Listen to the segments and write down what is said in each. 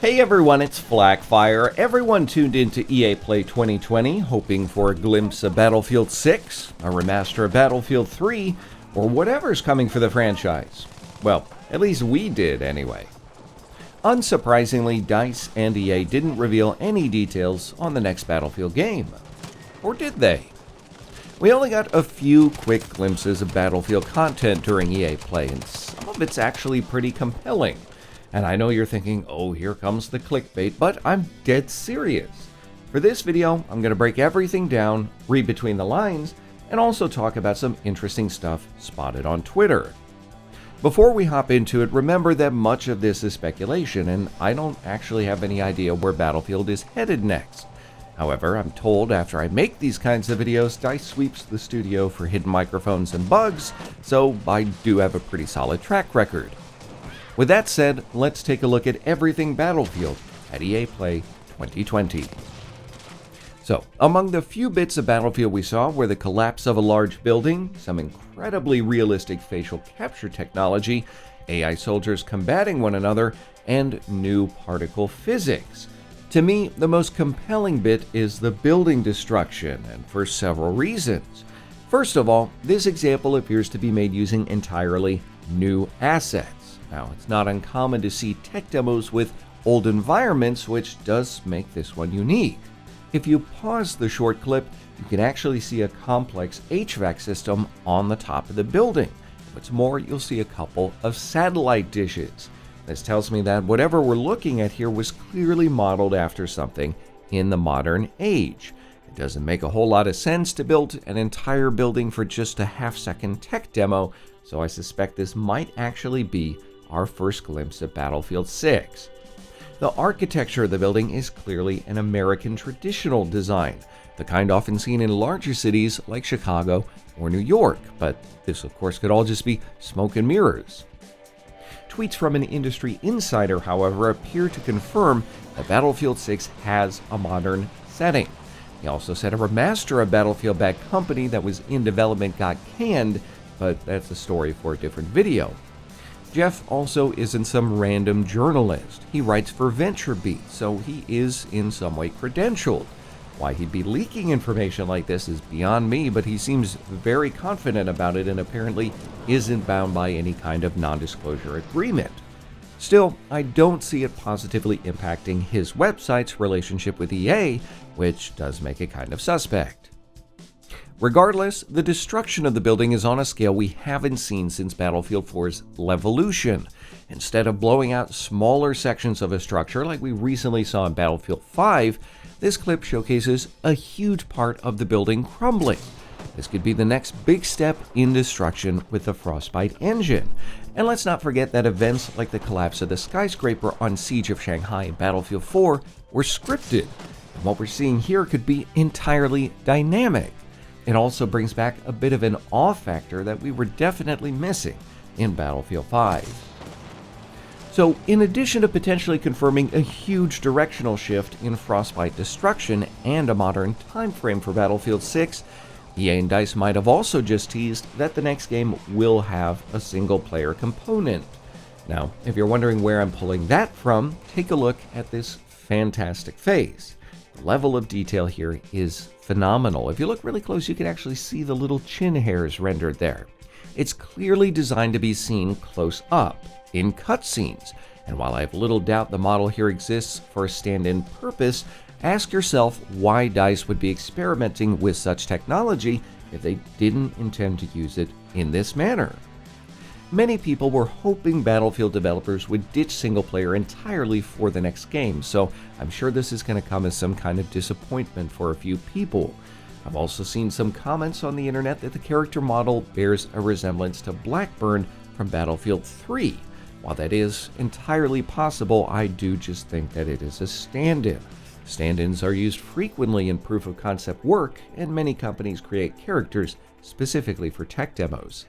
Hey everyone, it's Flak. Everyone tuned into EA Play 2020, hoping for a glimpse of Battlefield 6, a remaster of Battlefield 3, or whatever's coming for the franchise. Well, at least we did anyway. Unsurprisingly, DICE and EA didn't reveal any details on the next Battlefield game. Or did they? We only got a few quick glimpses of Battlefield content during EA Play, and some of it's actually pretty compelling. And I know you're thinking, oh, here comes the clickbait, but I'm dead serious. For this video, I'm going to break everything down, read between the lines, and also talk about some interesting stuff spotted on Twitter. Before we hop into it, remember that much of this is speculation, and I don't actually have any idea where Battlefield is headed next. However, I'm told after I make these kinds of videos, DICE sweeps the studio for hidden microphones and bugs, so I do have a pretty solid track record. With that said, let's take a look at everything Battlefield at EA Play 2020. So, among the few bits of Battlefield we saw were the collapse of a large building, some incredibly realistic facial capture technology, AI soldiers combating one another, and new particle physics. To me, the most compelling bit is the building destruction, and for several reasons. First of all, this example appears to be made using entirely new assets. Now, it's not uncommon to see tech demos with old environments, which does make this one unique. If you pause the short clip, you can actually see a complex HVAC system on the top of the building. What's more, you'll see a couple of satellite dishes. This tells me that whatever we're looking at here was clearly modeled after something in the modern age. It doesn't make a whole lot of sense to build an entire building for just a half-second tech demo, so I suspect this might actually be our first glimpse of Battlefield 6. The architecture of the building is clearly an American traditional design, the kind often seen in larger cities like Chicago or New York, but this of course could all just be smoke and mirrors. Tweets from an industry insider, however, appear to confirm that Battlefield 6 has a modern setting. He also said a remaster of Battlefield Bad Company that was in development got canned, but that's a story for a different video. Jeff also isn't some random journalist. He writes for VentureBeat, so he is in some way credentialed. Why he'd be leaking information like this is beyond me, but he seems very confident about it and apparently isn't bound by any kind of non-disclosure agreement. Still, I don't see it positively impacting his website's relationship with EA, which does make it kind of suspect. Regardless, the destruction of the building is on a scale we haven't seen since Battlefield 4's Levolution. Instead of blowing out smaller sections of a structure like we recently saw in Battlefield 5, this clip showcases a huge part of the building crumbling. This could be the next big step in destruction with the Frostbite engine. And let's not forget that events like the collapse of the skyscraper on Siege of Shanghai in Battlefield 4 were scripted. And what we're seeing here could be entirely dynamic. It also brings back a bit of an awe factor that we were definitely missing in Battlefield 5. So, in addition to potentially confirming a huge directional shift in Frostbite destruction and a modern time frame for Battlefield 6, EA and DICE might have also just teased that the next game will have a single-player component. Now, if you're wondering where I'm pulling that from, take a look at this fantastic face. The level of detail here is phenomenal. If you look really close, you can actually see the little chin hairs rendered there. It's clearly designed to be seen close up, in cutscenes, and while I have little doubt the model here exists for a stand-in purpose, ask yourself why DICE would be experimenting with such technology if they didn't intend to use it in this manner. Many people were hoping Battlefield developers would ditch single-player entirely for the next game, so I'm sure this is going to come as some kind of disappointment for a few people. I've also seen some comments on the internet that the character model bears a resemblance to Blackburn from Battlefield 3. While that is entirely possible, I do just think that it is a stand-in. Stand-ins are used frequently in proof-of-concept work, and many companies create characters specifically for tech demos.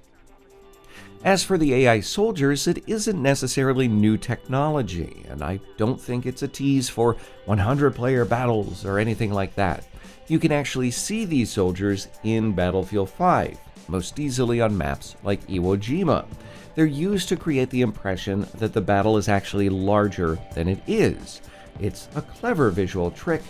As for the AI soldiers, it isn't necessarily new technology, and I don't think it's a tease for 100-player battles or anything like that. You can actually see these soldiers in Battlefield 5. most easily on maps like Iwo Jima. They're used to create the impression that the battle is actually larger than it is. It's a clever visual trick,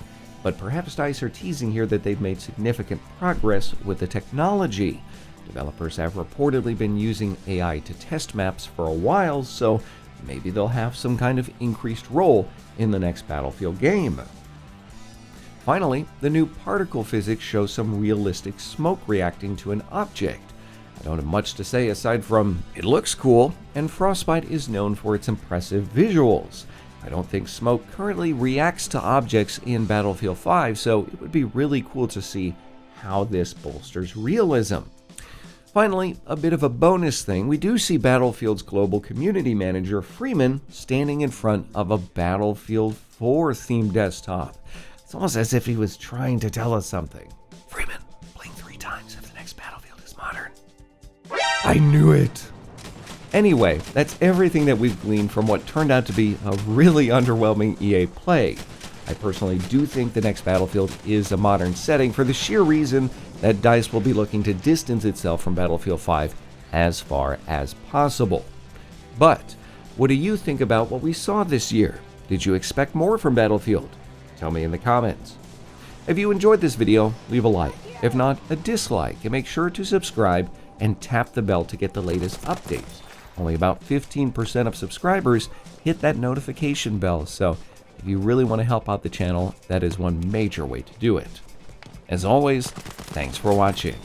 but perhaps DICE are teasing here that they've made significant progress with the technology. Developers have reportedly been using AI to test maps for a while, so maybe they'll have some kind of increased role in the next Battlefield game. Finally, the new particle physics shows some realistic smoke reacting to an object. I don't have much to say aside from it looks cool, and Frostbite is known for its impressive visuals. I don't think smoke currently reacts to objects in Battlefield 5, so it would be really cool to see how this bolsters realism. Finally, a bit of a bonus thing, we do see Battlefield's global community manager Freeman standing in front of a Battlefield 4 themed desktop. It's almost as if he was trying to tell us something. Freeman, blink 3 times if the next Battlefield is modern. I knew it! Anyway, that's everything that we've gleaned from what turned out to be a really underwhelming EA Play. I personally do think the next Battlefield is a modern setting for the sheer reason that DICE will be looking to distance itself from Battlefield 5 as far as possible. But, what do you think about what we saw this year? Did you expect more from Battlefield? Tell me in the comments. If you enjoyed this video, leave a like. If not, a dislike, and make sure to subscribe and tap the bell to get the latest updates. Only about 15% of subscribers hit that notification bell, so if you really want to help out the channel, that is one major way to do it. As always, thanks for watching.